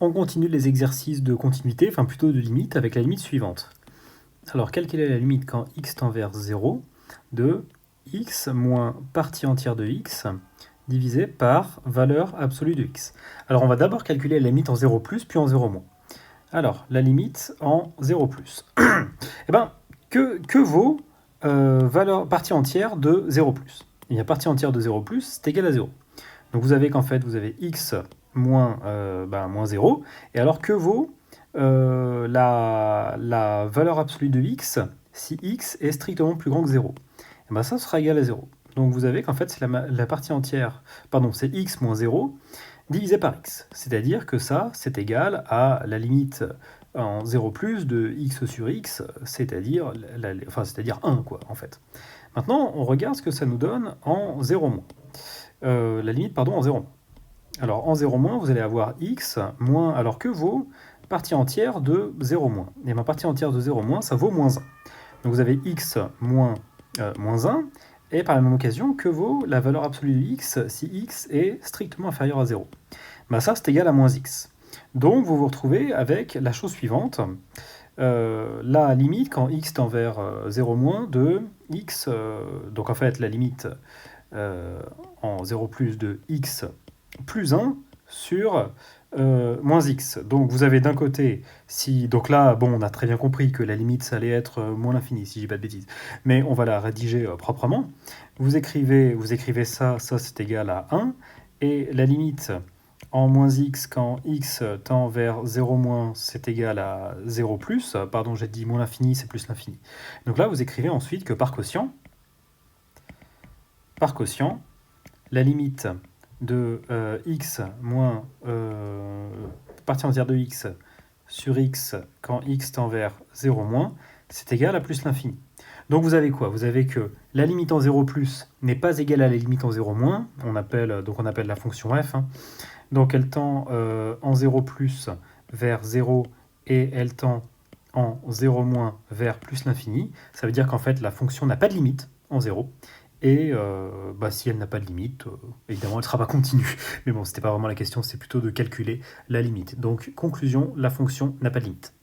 On continue les exercices de continuité, enfin plutôt de limite, avec la limite suivante. Alors, calculer la limite quand x tend vers 0 de x moins partie entière de x divisé par valeur absolue de x. Alors, on va d'abord calculer la limite en 0+, puis en 0-. Alors, la limite en 0+. Eh bien, que vaut partie entière de 0+? Eh bien, partie entière de 0+, c'est égal à 0. Donc vous avez qu'en fait, vous avez x moins 0. Et alors, que vaut la valeur absolue de x si x est strictement plus grand que 0? Et bien ça sera égal à 0. Donc vous avez qu'en fait, c'est la partie entière, pardon, c'est x moins 0 divisé par x. C'est-à-dire que ça, c'est égal à la limite en 0 plus de x sur x, c'est-à-dire 1, quoi, en fait. Maintenant, on regarde ce que ça nous donne en 0-. La limite, pardon, en 0-. Alors, en 0-, vous allez avoir x moins, alors que vaut partie entière de 0-. Et ma partie entière de 0-, ça vaut moins 1. Donc vous avez x moins 1, et par la même occasion, que vaut la valeur absolue de x si x est strictement inférieur à 0? Ben ça, c'est égal à moins x. Donc vous vous retrouvez avec la chose suivante. La limite quand x tend vers 0- de x, donc en fait la limite en 0 plus de x plus 1 sur moins x. Donc vous avez d'un côté, donc là, bon, on a très bien compris que la limite, ça allait être moins l'infini, si je dis pas de bêtises, mais on va la rédiger proprement. Vous écrivez ça c'est égal à 1, et la limite en moins x quand x tend vers 0-, c'est égal à 0+, pardon, j'ai dit moins l'infini, c'est plus l'infini. Donc là, vous écrivez ensuite que par quotient, la limite de x moins partie entière de x sur x quand x tend vers 0-, c'est égal à plus l'infini. Donc vous avez quoi? Vous avez que la limite en 0+ n'est pas égale à la limite en 0-, on appelle la fonction f. Donc elle tend en 0+ vers 0 et elle tend en 0- vers plus l'infini. Ça veut dire qu'en fait la fonction n'a pas de limite en 0. Et si elle n'a pas de limite, évidemment, elle ne sera pas continue. Mais bon, ce n'était pas vraiment la question, c'est plutôt de calculer la limite. Donc, conclusion, la fonction n'a pas de limite.